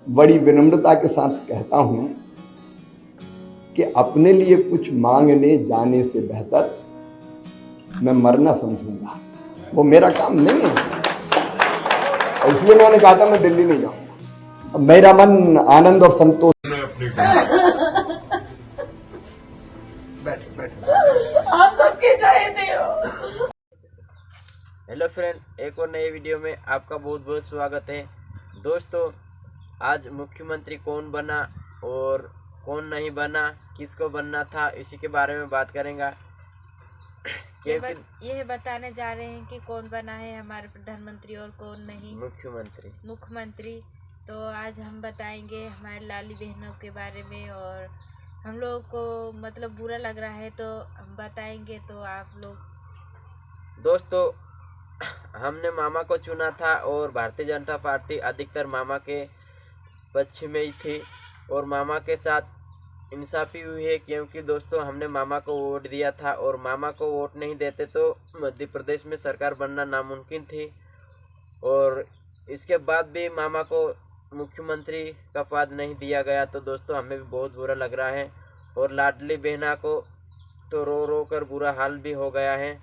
बड़ी विनम्रता के साथ कहता हूं कि अपने लिए कुछ मांगने जाने से बेहतर मैं मरना समझूंगा। वो मेरा काम नहीं है, इसलिए मैंने कहा था मैं दिल्ली नहीं जाऊंगा। मेरा मन आनंद और संतोष आप सबके चाहते हो। हेलो फ्रेंड, एक और नए वीडियो में आपका बहुत बहुत स्वागत है। दोस्तों, आज मुख्यमंत्री कौन बना और कौन नहीं बना, किसको बनना था, इसी के बारे में बात करेंगे। यह बताने जा रहे हैं कि कौन बना है हमारे प्रधानमंत्री और कौन नहीं, मुख्यमंत्री। तो आज हम बताएंगे हमारे लाली बहनों के बारे में, और हम लोगों को मतलब बुरा लग रहा है तो हम बताएंगे। तो आप लोग दोस्तों, हमने मामा को चुना था और भारतीय जनता पार्टी अधिकतर मामा के पक्ष में ही थी और मामा के साथ इंसाफी हुई है, क्योंकि दोस्तों हमने मामा को वोट दिया था और मामा को वोट नहीं देते तो मध्य प्रदेश में सरकार बनना नामुमकिन थी। और इसके बाद भी मामा को मुख्यमंत्री का पद नहीं दिया गया, तो दोस्तों हमें भी बहुत बुरा लग रहा है। और लाडली बहना को तो रो रो कर बुरा हाल भी हो गया है।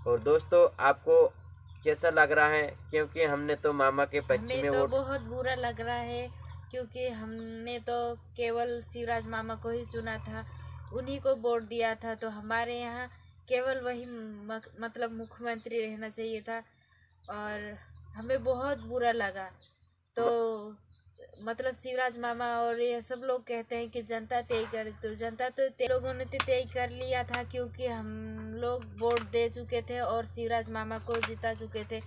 और दोस्तों, आपको कैसा लग रहा है? क्योंकि हमने तो मामा के पक्ष में वोट। बहुत बुरा लग रहा है, क्योंकि हमने तो केवल शिवराज मामा को ही चुना था, उन्हीं को वोट दिया था। तो हमारे यहाँ केवल वही मतलब मुख्यमंत्री रहना चाहिए था, और हमें बहुत बुरा लगा। तो मतलब शिवराज मामा और ये सब लोग कहते हैं कि जनता तय करे, तो जनता तो लोगों ने तो तय कर लिया था, क्योंकि हम लोग वोट दे चुके थे और शिवराज मामा को जिता चुके थे।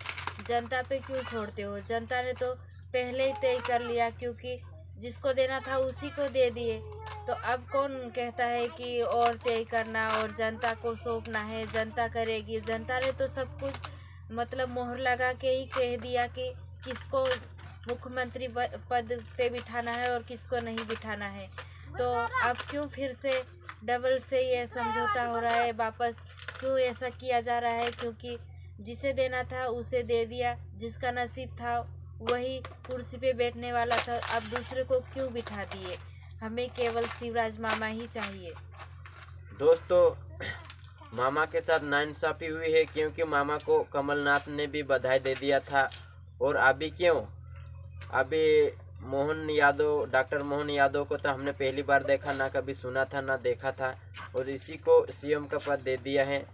जनता पे क्यों छोड़ते हो? जनता ने तो पहले ही तय कर लिया, क्योंकि जिसको देना था उसी को दे दिए। तो अब कौन कहता है कि और तय करना और जनता को सौंपना है, जनता करेगी। जनता ने तो सब कुछ मतलब मोहर लगा के ही कह दिया कि किसको मुख्यमंत्री पद पे बिठाना है और किसको नहीं बिठाना है। तो अब क्यों फिर से डबल से ये समझौता हो रहा है, वापस क्यों ऐसा किया जा रहा है? क्योंकि जिसे देना था उसे दे दिया, जिसका नसीब था वही कुर्सी पे बैठने वाला था, अब दूसरे को क्यों बिठा दिए? हमें केवल शिवराज मामा ही चाहिए। दोस्तों, मामा के साथ नाइंसाफी हुई है, क्योंकि मामा को कमलनाथ ने भी बधाई दे दिया था। और अभी क्यों? अभी डॉक्टर मोहन यादव को तो हमने पहली बार देखा, ना कभी सुना था ना देखा था, और इसी को सीएम का पद दे दिया है।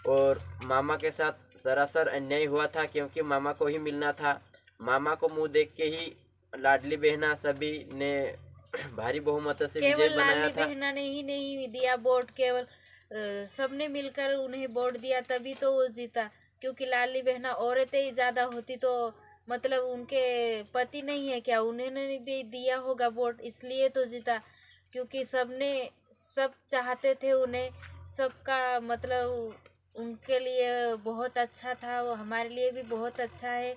और मामा के साथ सरासर अन्याय हुआ था, क्योंकि मामा को ही मिलना था। मामा को मुंह देख के ही लाडली बहना सभी ने भारी बहुमत से विजय बनाया था। बहना ने ही नहीं दिया वोट, केवल सबने मिलकर उन्हें वोट दिया, तभी तो वो जीता। क्योंकि लाडली बहना औरतें ही ज्यादा होती तो मतलब उनके पति नहीं है क्या, उन्होंने भी दिया होगा वोट, इसलिए तो जीता। क्योंकि सब चाहते थे उन्हें, सबका मतलब उनके लिए बहुत अच्छा था, वो हमारे लिए भी बहुत अच्छा है।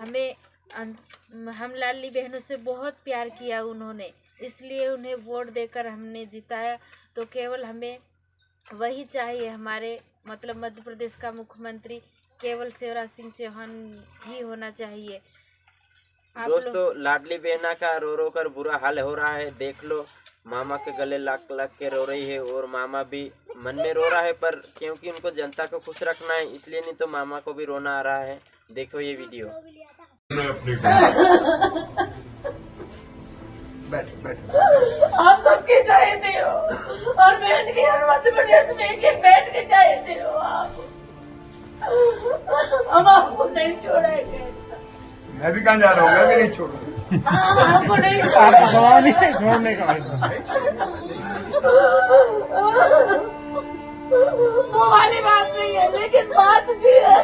हम लाडली बहनों से बहुत प्यार किया उन्होंने, इसलिए उन्हें वोट देकर हमने जिताया। तो केवल हमें वही चाहिए, हमारे मतलब मध्य प्रदेश का मुख्यमंत्री केवल शिवराज सिंह चौहान ही होना चाहिए। दोस्तों, लाडली बहना का रो रो कर बुरा हाल हो रहा है। देख लो, मामा के गले लग लग के रो रही है और मामा भी मन में रो रहा है, पर क्योंकि उनको जनता को खुश रखना है इसलिए, नहीं तो मामा को भी रोना आ रहा है। देखो ये वीडियो। आप सबके चाहते हो और बहन की मध्य प्रदेश में एक बैठ के चाहते हो आप। हम आपको नहीं छोड़ेंगे। मैं भी कहाँ जा रहा हूँ, मैं भी नहीं छोड़ूंगा। आपको नहीं छोड़ने का वो वाली बात नहीं है, लेकिन बात जी है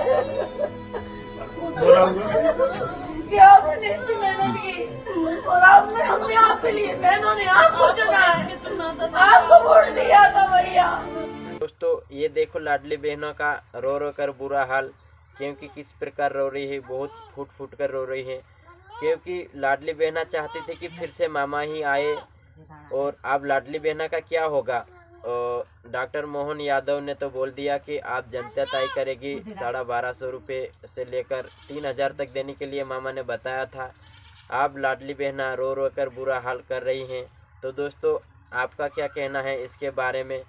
कि आपने इतनी मेहनत की और हमने आपके लिए, बहनों ने आपको चुना है, आपको वोट दिया था भैया। दोस्तों, ये देखो लाडली बहनों का रो रो कर बुरा हाल, क्योंकि किस प्रकार रो रही है, बहुत फूट फूट कर रो रही है। क्योंकि लाडली बहना चाहती थी कि फिर से मामा ही आए, और अब लाडली बहना का क्या होगा? डॉक्टर मोहन यादव ने तो बोल दिया कि आप जनता तय करेगी। 1250 रुपये से लेकर 3000 तक देने के लिए मामा ने बताया था। आप लाडली बहना रो रो कर बुरा हाल कर रही हैं। तो दोस्तों आपका क्या कहना है इसके बारे में?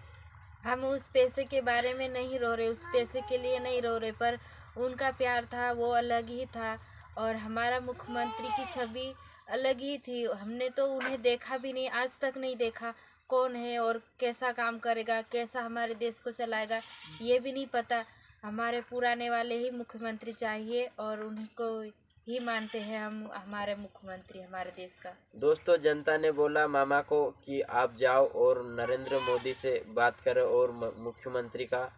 हम उस पैसे के बारे में नहीं रो रहे, उस पैसे के लिए नहीं रो रहे, पर उनका प्यार था वो अलग ही था और हमारा मुख्यमंत्री की छवि अलग ही थी। हमने तो उन्हें देखा भी नहीं, आज तक नहीं देखा कौन है और कैसा काम करेगा, कैसा हमारे देश को चलाएगा, ये भी नहीं पता। हमारे पुराने वाले ही मुख्यमंत्री चाहिए और उन्हीं को ही मानते हैं हम हमारे मुख्यमंत्री हमारे देश का। दोस्तों जनता ने बोला मामा को कि आप जाओ और नरेंद्र मोदी से बात करो और मुख्यमंत्री का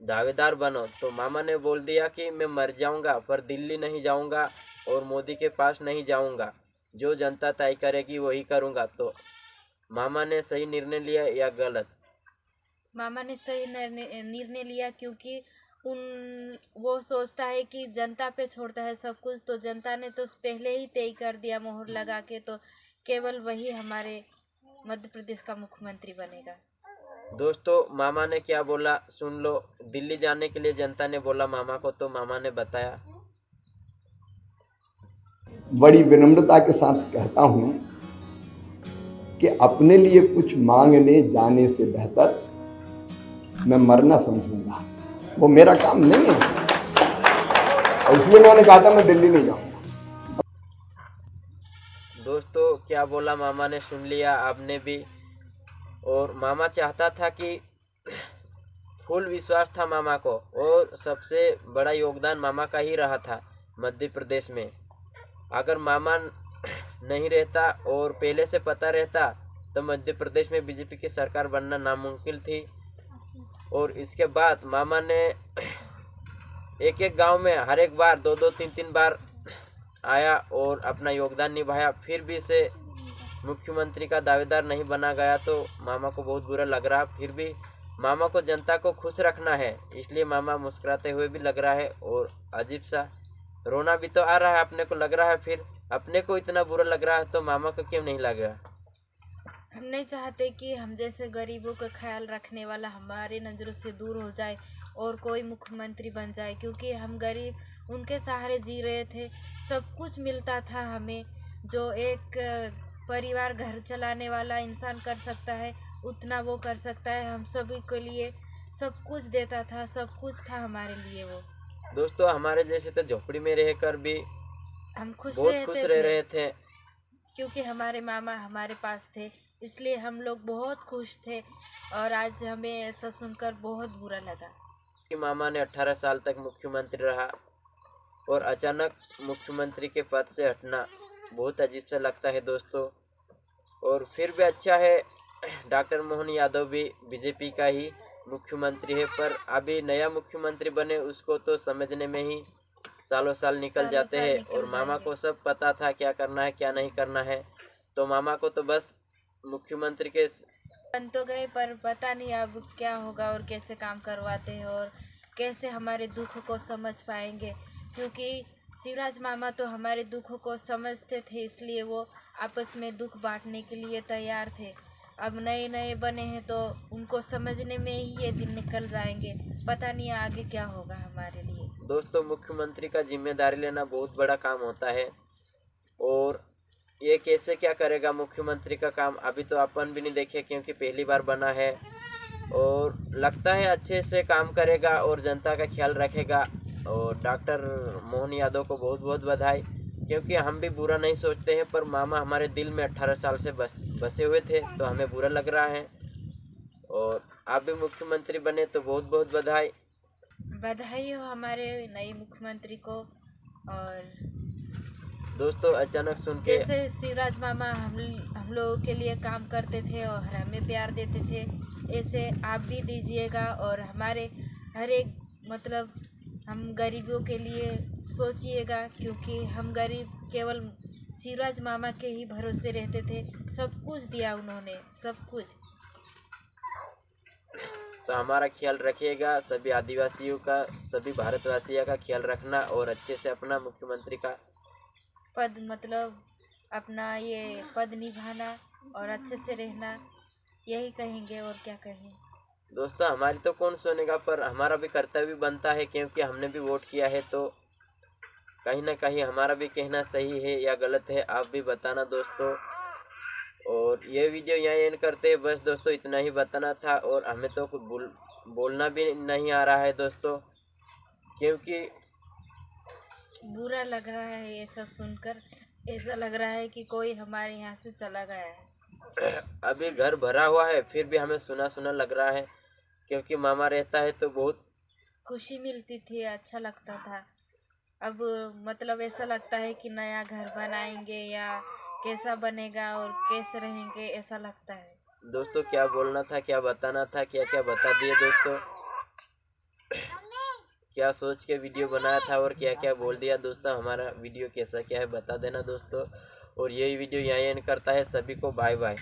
दावेदार बनो। तो मामा ने बोल दिया कि मैं मर जाऊंगा पर दिल्ली नहीं जाऊंगा और मोदी के पास नहीं जाऊंगा, जो जनता तय करेगी वही करूंगा। तो मामा ने सही निर्णय लिया या गलत? मामा ने सही निर्णय लिया, क्योंकि वो सोचता है कि जनता पे छोड़ता है सब कुछ। तो जनता ने तो पहले ही तय कर दिया मोहर लगा के, तो केवल वही हमारे मध्य प्रदेश का मुख्यमंत्री बनेगा। दोस्तों मामा ने क्या बोला सुन लो। दिल्ली जाने के लिए जनता ने बोला मामा को, तो मामा ने बताया। बड़ी विनम्रता के साथ कहता हूं कि अपने लिए कुछ मांगने जाने से बेहतर मैं मरना समझूंगा। वो मेरा काम नहीं है, और इसलिए मैंने कहा था मैं दिल्ली नहीं जाऊंगा। दोस्तों क्या बोला मामा ने सुन लिया आपने भी। और मामा चाहता था कि फुल विश्वास था मामा को, और सबसे बड़ा योगदान मामा का ही रहा था मध्य प्रदेश में। अगर मामा नहीं रहता और पहले से पता रहता तो मध्य प्रदेश में बीजेपी की सरकार बनना नामुमकिन थी। और इसके बाद मामा ने एक एक गांव में हर एक बार 2-2, 3-3 बार आया और अपना योगदान निभाया, फिर भी इसे मुख्यमंत्री का दावेदार नहीं बना गया। तो मामा को बहुत बुरा लग रहा। फिर भी मामा को जनता को खुश रखना है, इसलिए मामा मुस्कुराते हुए भी लग रहा है और अजीब सा रोना भी तो आ रहा है, अपने को लग रहा है। फिर अपने को इतना बुरा लग रहा है तो मामा को क्यों नहीं लगा? हम नहीं चाहते कि हम जैसे गरीबों का ख्याल रखने वाला हमारे नज़रों से दूर हो जाए और कोई मुख्यमंत्री बन जाए, क्योंकि हम गरीब उनके सहारे जी रहे थे। सब कुछ मिलता था हमें, जो एक परिवार घर चलाने वाला इंसान कर सकता है उतना वो कर सकता है। हम सभी के लिए सब कुछ देता था, सब कुछ था हमारे लिए वो। दोस्तों हमारे जैसे तो झोपड़ी में रहकर भी हम बहुत खुश रह रहे थे, क्योंकि हमारे मामा हमारे पास थे, इसलिए हम लोग बहुत खुश थे। और आज हमें ऐसा सुनकर बहुत बुरा लगा कि मामा ने 18 साल तक मुख्यमंत्री रहा और अचानक मुख्यमंत्री के पद से हटना बहुत अजीब सा लगता है दोस्तों। और फिर भी अच्छा है डॉक्टर मोहन यादव भी बीजेपी का ही मुख्यमंत्री है, पर अभी नया मुख्यमंत्री बने उसको तो समझने में ही सालों साल निकल जाते हैं। और मामा को सब पता था क्या करना है क्या नहीं करना है। तो मामा को तो बस मुख्यमंत्री के बन तो गए, पर पता नहीं अब क्या होगा और कैसे काम करवाते हैं और कैसे हमारे दुख को समझ पाएंगे, क्योंकि शिवराज मामा तो हमारे दुखों को समझते थे, इसलिए वो आपस में दुख बांटने के लिए तैयार थे। अब नए नए बने हैं तो उनको समझने में ही ये दिन निकल जाएंगे, पता नहीं आगे क्या होगा हमारे लिए। दोस्तों मुख्यमंत्री का जिम्मेदारी लेना बहुत बड़ा काम होता है, और ये कैसे क्या करेगा मुख्यमंत्री का काम अभी तो अपन भी नहीं देखे, क्योंकि पहली बार बना है। और लगता है अच्छे से काम करेगा और जनता का ख्याल रखेगा। और डॉक्टर मोहन यादव को बहुत बहुत बधाई, क्योंकि हम भी बुरा नहीं सोचते हैं, पर मामा हमारे दिल में 18 साल से बसे हुए थे तो हमें बुरा लग रहा है। और आप भी मुख्यमंत्री बने तो बहुत बहुत बधाई। बधाई हो हमारे नए मुख्यमंत्री को। और दोस्तों अचानक सुन के जैसे शिवराज मामा हम लोगों के लिए काम करते थे और हमें प्यार देते थे, ऐसे आप भी दीजिएगा। और हमारे हर एक मतलब हम गरीबों के लिए सोचिएगा, क्योंकि हम गरीब केवल शिवराज मामा के ही भरोसे रहते थे। सब कुछ दिया उन्होंने, सब कुछ। तो हमारा ख्याल रखिएगा, सभी आदिवासियों का, सभी भारतवासियों का ख्याल रखना और अच्छे से अपना मुख्यमंत्री का पद मतलब अपना ये पद निभाना और अच्छे से रहना, यही कहेंगे और क्या कहें। दोस्तों हमारी तो कौन सुनेगा, पर हमारा भी कर्तव्य बनता है, क्योंकि हमने भी वोट किया है। तो कहीं ना कहीं हमारा भी कहना सही है या गलत है, आप भी बताना दोस्तों। और ये वीडियो यहाँ एंड करते हैं। बस दोस्तों इतना ही बताना था, और हमें तो कुछ बोलना भी नहीं आ रहा है दोस्तों, क्योंकि बुरा लग रहा है ऐसा सुनकर। ऐसा लग रहा है कि कोई हमारे यहाँ से चला गया है। अभी घर भरा हुआ है, फिर भी हमें सुना सुना लग रहा है, क्योंकि मामा रहता है तो बहुत खुशी मिलती थी, अच्छा लगता था। अब मतलब ऐसा लगता है कि नया घर बनाएंगे या कैसा बनेगा और कैसे रहेंगे, ऐसा लगता है। दोस्तों क्या बोलना था, क्या बताना था, क्या क्या बता दिए दोस्तों। क्या सोच के वीडियो बनाया था और क्या क्या बोल दिया दोस्तों। हमारा वीडियो कैसा क्या है बता देना दोस्तों। और यही वीडियो यहाँ एंड करता है। सभी को बाय बाय।